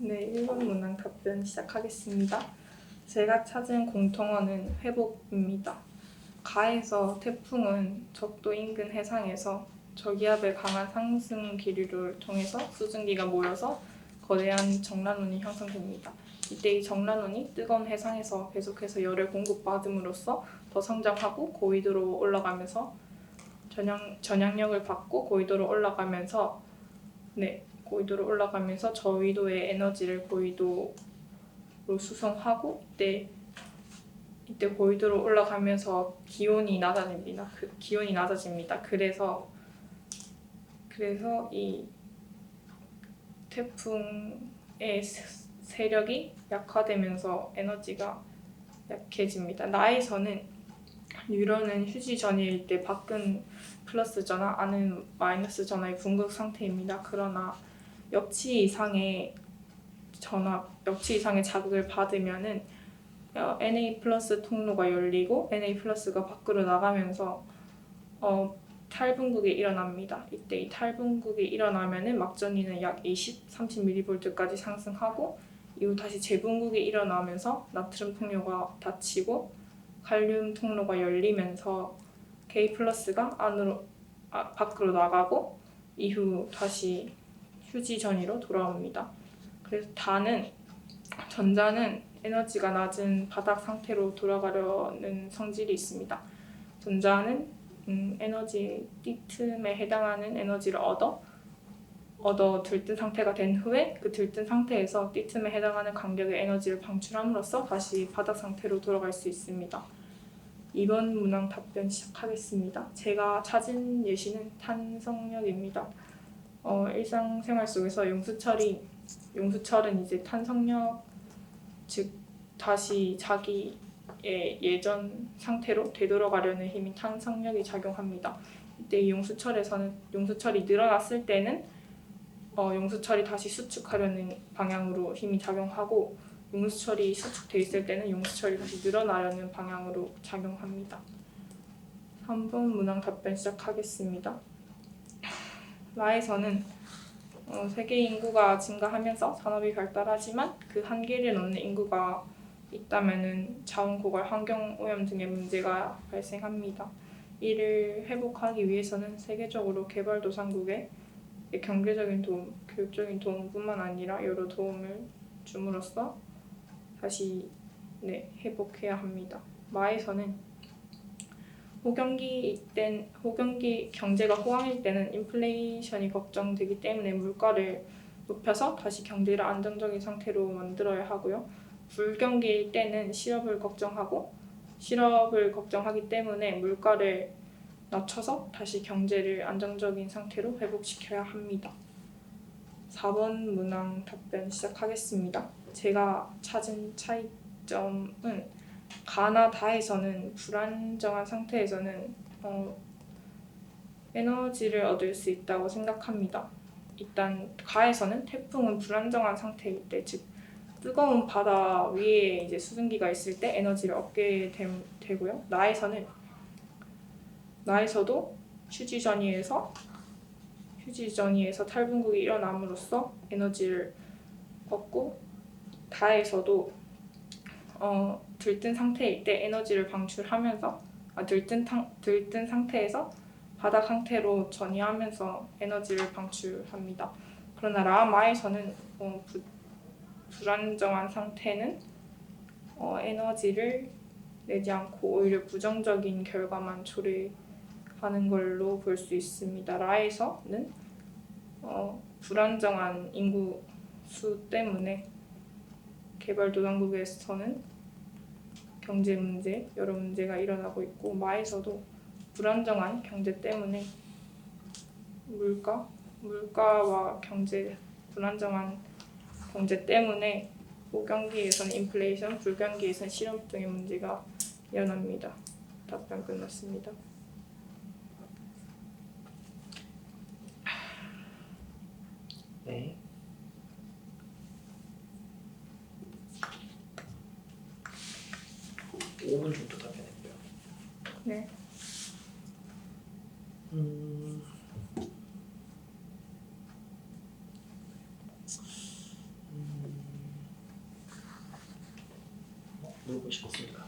네, 1번 문항 답변 시작하겠습니다. 제가 찾은 공통어는 회복입니다. 가에서 태풍은 적도 인근 해상에서 저기압의 강한 상승 기류를 통해서 수증기가 모여서 거대한 정란원이 형성됩니다. 이때 이 정란원이 뜨거운 해상에서 계속해서 열을 공급받음으로써 더 성장하고 고위도로 올라가면서 전향력을 받고 고위도로 올라가면서 저위도의 에너지를 고위도로 수송하고 이때 고위도로 올라가면서 기온이 낮아집니다. 그래서 이 태풍의 세력이 약화되면서 에너지가 약해집니다. 나에서는 유로는 휴지 전일 때 밖은 플러스 전하, 안은 마이너스 전하의 분극 상태입니다. 그러나 역치 이상의 자극을 받으면은 Na 플러스 통로가 열리고 Na 플러스가 밖으로 나가면서 탈분극이 일어납니다. 이때 이 탈분극이 일어나면은 막전위는 약 30mV까지 상승하고 이후 다시 재분극이 일어나면서 나트륨 통로가 닫히고 칼륨 통로가 열리면서 K 플러스가 밖으로 나가고 이후 다시 휴지 전위로 돌아옵니다. 그래서 전자는 에너지가 낮은 바닥 상태로 돌아가려는 성질이 있습니다. 전자는 에너지 D틈에 해당하는 에너지를 얻어 들뜬 상태가 된 후에 그 들뜬 상태에서 D틈에 해당하는 간격의 에너지를 방출함으로써 다시 바닥 상태로 돌아갈 수 있습니다. 2번 문항 답변 시작하겠습니다. 제가 찾은 예시는 탄성력입니다. 일상생활 속에서 용수철은 이제 탄성력, 즉 다시 자기의 예전 상태로 되돌아가려는 힘인 탄성력이 작용합니다. 이때 이 용수철이 늘어났을 때는 용수철이 다시 수축하려는 방향으로 힘이 작용하고 용수철이 수축돼 있을 때는 용수철이 다시 늘어나려는 방향으로 작용합니다. 3번 문항 답변 시작하겠습니다. 라에서는 세계 인구가 증가하면서 산업이 발달하지만 그 한계를 넘는 인구가 있다면은 자원 고갈, 환경 오염 등의 문제가 발생합니다. 이를 회복하기 위해서는 세계적으로 개발도상국에 경제적인 도움, 교육적인 도움뿐만 아니라 여러 도움을 줌으로써 다시 회복해야 합니다. 마에서는 호경기 경제가 호황일 때는 인플레이션이 걱정되기 때문에 물가를 높여서 다시 경제를 안정적인 상태로 만들어야 하고요. 불경기일 때는 실업을 걱정하기 때문에 물가를 낮춰서 다시 경제를 안정적인 상태로 회복시켜야 합니다. 4번 문항 답변 시작하겠습니다. 제가 찾은 차이점은 가나 다에서는 불안정한 상태에서는 에너지를 얻을 수 있다고 생각합니다. 일단 가에서는 태풍은 불안정한 상태일 때, 즉 뜨거운 바다 위에 이제 수증기가 있을 때 에너지를 얻게 되고요. 나에서도 휴지 전위에서 탈분극이 일어남으로써 에너지를 얻고 다에서도 들뜬 상태일 때 에너지를 방출하면서 들뜬 상태에서 바닥 상태로 전이하면서 에너지를 방출합니다. 그러나 라마에서는 불안정한 상태는 에너지를 내지 않고 오히려 부정적인 결과만 초래하는 걸로 볼 수 있습니다. 라에서는 불안정한 인구 수 때문에 개발도상국에서는 경제 문제, 여러 문제가 일어나고 있고 마에서도 불안정한 경제 때문에 물가와 불안정한 경제 때문에 호경기에서는 인플레이션, 불경기에서는 실업 등의 문제가 일어납니다. 답변 끝났습니다. 네. (5분) 정도 답변했고요. 네. 누구 보시겠습니까?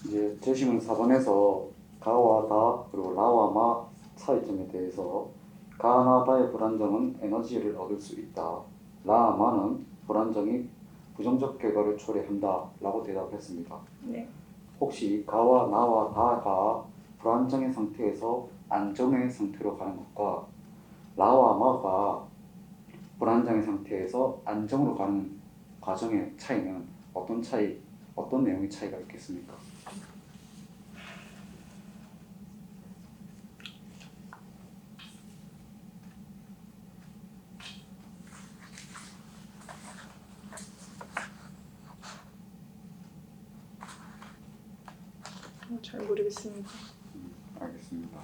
이제 제시문 4번에서 가와 다 그리고 라와 마 차이점에 대해서 가나 다의 불안정은 에너지를 얻을 수 있다. 라 마는 불안정이 부정적 결과를 초래한다 라고 대답했습니다. 네. 혹시 가와 나와 다가 불안정의 상태에서 안정의 상태로 가는 것과 라와 마가 불안정의 상태에서 안정으로 가는 과정의 차이는 어떤 내용의 차이가 있겠습니까? 잘 모르겠습니다. 알겠습니다.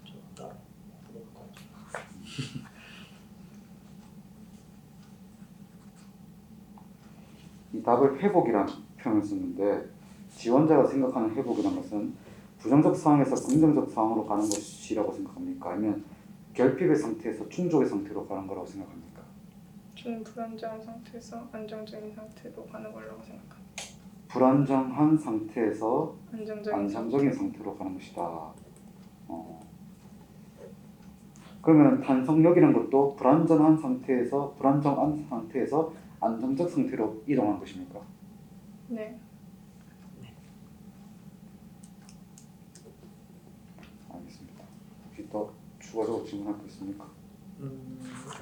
저 따로 물어볼까요? 이 답을 회복이라는 표현을 썼는데 지원자가 생각하는 회복이라는 것은 부정적 상황에서 긍정적 상황으로 가는 것이라고 생각합니까? 아니면 결핍의 상태에서 충족의 상태로 가는 거라고 생각합니까? 저는 불안정한 상태에서 안정적인 상태로 가는 거라고 생각합니다. 불안정한 상태에서 안정적인 안정적인 상태로 가는 것이다. 그러면 탄성력이라는 것도 불안정한 상태에서 안정적 상태로 이동하는 것입니까? 네. 알겠습니다. 혹시 더 추가적으로 질문할 거 있습니까?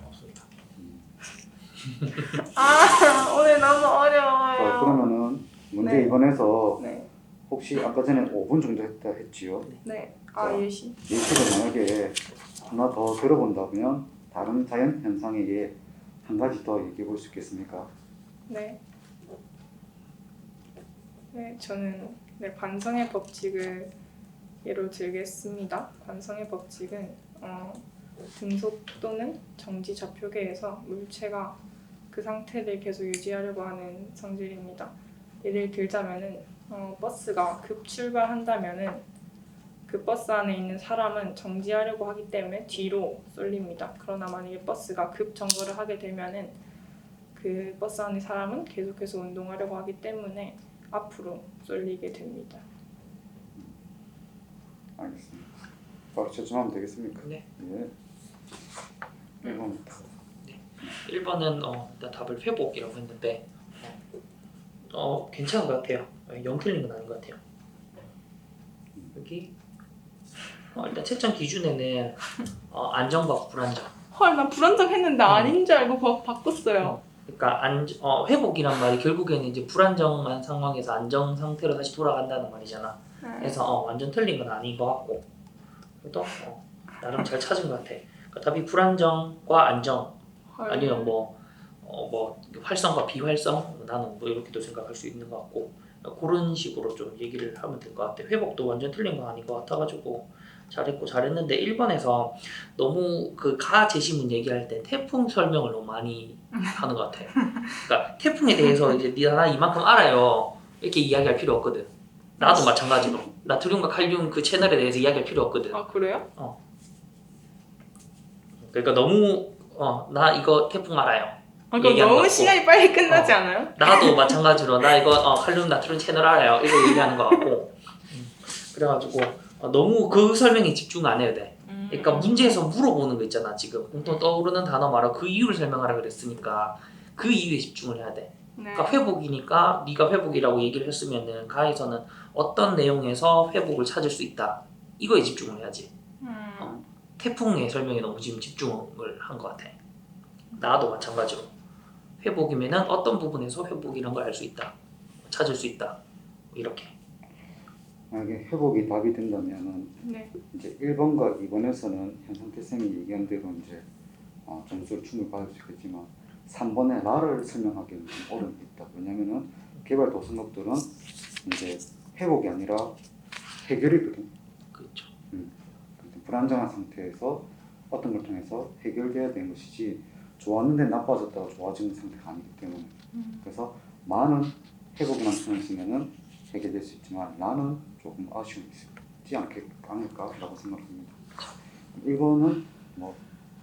없습니다. 오늘 너무 자, 어려워요. 그러면은 문제 네. 2번에서 네. 혹시 아까 전에 5분 정도 했다 했지요? 네. 자, 예시. 예시를 만약에 하나 더 들어본다면 다른 자연 현상에 의해 한 가지 더 얘기해 볼 수 있겠습니까? 네. 네, 저는 관성의 법칙을 예로 들겠습니다. 관성의 법칙은 등속 또는 정지 좌표계에서 물체가 그 상태를 계속 유지하려고 하는 성질입니다. 예를 들자면은 버스가 급 출발한다면은 그 버스 안에 있는 사람은 정지하려고 하기 때문에 뒤로 쏠립니다. 그러나 만약에 버스가 급 정거를 하게 되면은 그 버스 안의 사람은 계속해서 운동하려고 하기 때문에 앞으로 쏠리게 됩니다. 알겠습니다. 바로 채점하면 되겠습니까? 네. 예. 1번부터. 1번은 일단 답을 회복이라고 했는데 괜찮은 것 같아요. 0 틀린 건 아닌 것 같아요. 여기 일단 채점 기준에는 안정과 불안정. 헐, 나 불안정했는데 아닌 줄 알고 바꿨어요. 그러니까 회복이란 말이 결국에는 이제 불안정한 상황에서 안정 상태로 다시 돌아간다는 말이잖아. 그래서 완전 틀린 건 아닌 것 같고, 그래도 나름 잘 찾은 것 같아. 그러니까 답이 불안정과 안정, 헐. 아니면 뭐 활성과 비활성, 나는 뭐 이렇게도 생각할 수 있는 것 같고, 그런 식으로 좀 얘기를 하면 될 것 같아. 회복도 완전 틀린 건 아닌 것 같아가지고 잘했는데 1번에서 너무 그 가 제시문 얘기할 때 태풍 설명을 너무 많이 하는 것 같아. 그러니까 태풍에 대해서 이제 나 이만큼 알아요 이렇게 이야기할 필요 없거든. 나도 마찬가지로 나트륨과 칼륨 그 채널에 대해서 이야기할 필요 없거든. 아, 그래요? 그러니까 너무 나 이거 태풍 알아요. 그럼 너무 시간이 빨리 끝나지 않아요? 나도 마찬가지로 나 이거 칼륨 나트륨 채널 알아요 이거 얘기하는 것 같고 그래가지고 너무 그 설명에 집중 안 해도 돼. 그러니까 문제에서 물어보는 거 있잖아. 지금 공통 떠오르는 단어 말아 그 이유를 설명하라 그랬으니까 그 이유에 집중을 해야 돼. 네. 그러니까 회복이니까 네가 회복이라고 얘기를 했으면은 가에서는 어떤 내용에서 회복을 찾을 수 있다 이거에 집중을 해야지. 태풍의 설명에 너무 지금 집중을 한 것 같아. 나도 마찬가지로 회복이면은 어떤 부분에서 회복이란 걸 알 수 있다, 찾을 수 있다 이렇게. 만약에 회복이 답이 된다면은 네. 이제 1번과 2번에서는 현상태 쌤이 얘기한 대로 이제 점수를 충분히 받을 수 있겠지만 3번에 나를 설명하기에는 좀 어려움이 있다. 왜냐면은 개발 도상국들은 이제 회복이 아니라 해결이거든. 그렇죠. 불안정한 상태에서 어떤 걸 통해서 해결돼야 되는 것이지 좋았는데 나빠졌다가 좋아지는 상태가 아니기 때문에 그래서 많은 회복이라는 표현을 쓰면은 해결될 수 있지만 나는 조금 아쉬움이 있지 않을까라고 생각합니다. 1번은 뭐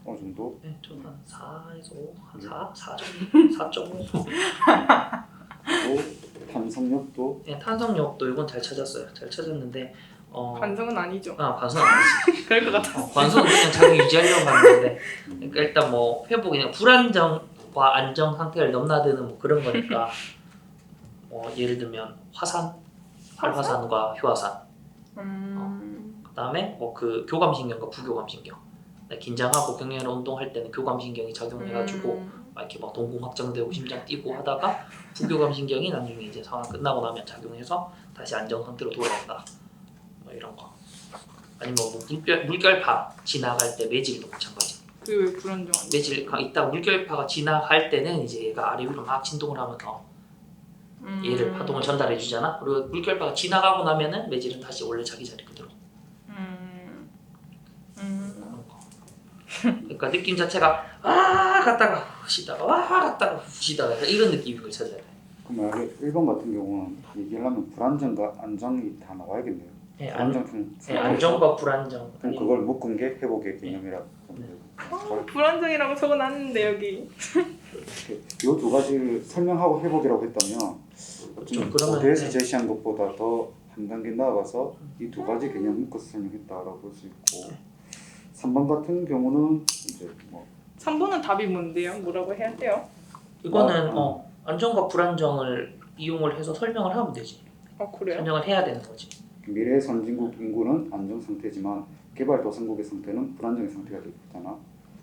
어느 정도? 네, 저는 한 4에서 5, 한 4 정도? 4.5. 또 탄성력도 네, 탄성력도 이건 잘 찾았어요. 잘 찾았는데 관성은 아니죠. 관성은 아니지. 그럴 것 같아. 관성은 그냥 자기 유지하려고 하는데 그러니까 일단 뭐 회복이 그냥 불안정과 안정 상태를 넘나드는 뭐 그런 거니까 예를 들면 활화산과 효화산 그다음에 그 교감신경과 부교감신경 긴장하고 경련을 운동할 때는 교감신경이 작용해가지고 막 이렇게 막 동공 확장되고 심장 뛰고 하다가 부교감신경이 나중에 이제 상황 끝나고 나면 작용해서 다시 안정 상태로 돌아온다. 뭐 이런 거. 아니면 뭐 물결파 지나갈 때 매질도 마찬가지. 그게 왜 불안정한? 매질 있다 물결파가 지나갈 때는 이제 얘가 아래 위로 막 진동을 하면서 얘를 파동을 전달해 주잖아. 그리고 물결파가 지나가고 나면은 매질은 다시 원래 자기 자리 그대로. 그런 거. 그러니까 느낌 자체가 갔다가 후 쉬다가 갔다가 후 쉬다가 이런 느낌을 찾아야 돼. 그럼 만약에 1번 같은 경우는 얘기하려면 불안정과 안정이 다 나와야겠네요. 네, 불안정 안정과 불안정. 그럼 그걸 묶은 게 회복의 개념이라고 보면 돼요. 불안정이라고 적어놨는데 여기. 이두 가지를 설명하고 회복이라고 했다면 좀 그러면 어디에서 제시한 것보다 더 한 단계 나아가서 이 두 가지 개념 묶어서 설명했다라고 볼 수 있고 3번 같은 경우는 이제 뭐 3번은 답이 뭔데요? 뭐라고 해야 돼요? 이거는 안정과 불안정을 이용을 해서 설명을 하면 되지. 그래요? 설명을 해야 되는 거지. 미래 선진국 인구는 안정 상태지만 개발도상국의 상태는 불안정의 상태가 되잖아.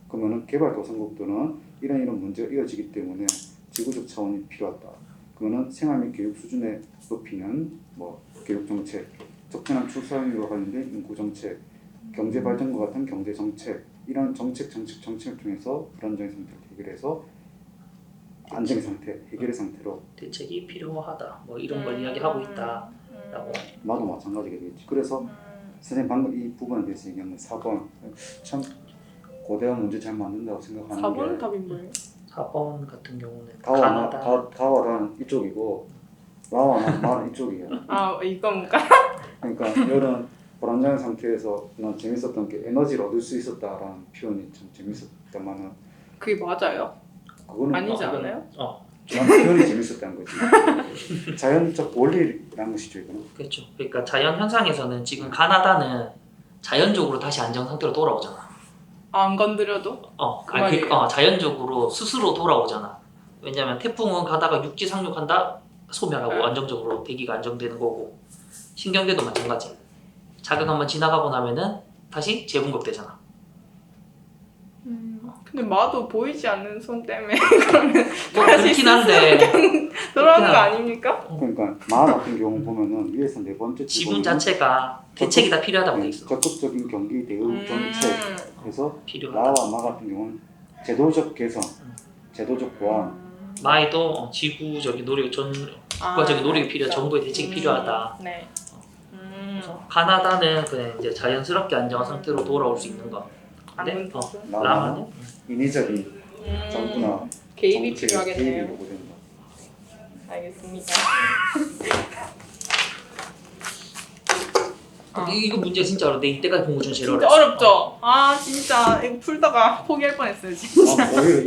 그러면은 개발도상국들은 이런 문제가 이어지기 때문에 지구적 차원이 필요하다. 그러면은 생활 및 교육 수준을 높이는 뭐 교육 정책, 적절한 출산율과 관련된 인구 정책, 경제 발전과 같은 경제 정책 이런 정책을 통해서 불안정의 상태를 해결해서 안정의 상태, 해결의 상태로 대책이 필요하다. 뭐 이런 걸 이야기하고 있다라고. 나도 마찬가지겠지. 그래서 선생님 방금 이 부분에 대해서 얘기한 건 4번 참 고대한 문제 잘 만든다고 생각하는 4번은 게 답이 뭐예요? 4번 같은 경우는 가와 나는 이쪽이고 라와 나는 이쪽이야. 이건가? 그러니까 이런 불안정한 상태에서 난 재밌었던 게 에너지를 얻을 수 있었다라는 표현이 참 재밌었다만은 그게 맞아요? 그거는 아니지 않아요? 난 표현이 재밌었다는 거지. 자연적 원리라는 것이죠 이거는. 그렇죠. 그러니까 자연 현상에서는 지금 가나다는 자연적으로 다시 안정 상태로 돌아오잖아. 안 건드려도? 자연적으로 스스로 돌아오잖아. 왜냐면 태풍은 가다가 육지 상륙한다 소멸하고 안정적으로 대기가 안정되는 거고 신경계도 마찬가지. 자극 한번 지나가고 나면은 다시 재분급되잖아. 근데 마도 보이지 않는 손 때문에 그러면 뭐 그렇긴 한데 돌아오는 거 아닙니까? 그러니까 마 같은 경우 보면은 위에서 네 번째 지분 자체가 대책이 다 필요하다고 돼 있어. 적극적인 경기 대응 정책에서 필요하다. 나와 마 같은 경우는 제도적 개선, 제도적 보완, 마에도 지구적인 노력, 국가적인 노력이 필요해, 정부의 대책이 필요하다. 네. 가나다는 그냥 이제 자연스럽게 안정한 상태로 돌아올 수 있는 거. 근데 라마는 인위적인 정부나 개입이 정책의 개입이 필요하겠네요. 요구된다. 알겠습니다. 이거 문제 진짜로 내 이때까지 공부 중 제일 진짜 어려웠어. 어렵죠? 진짜 이거 풀다가 포기할 뻔했어요 진짜. 오히려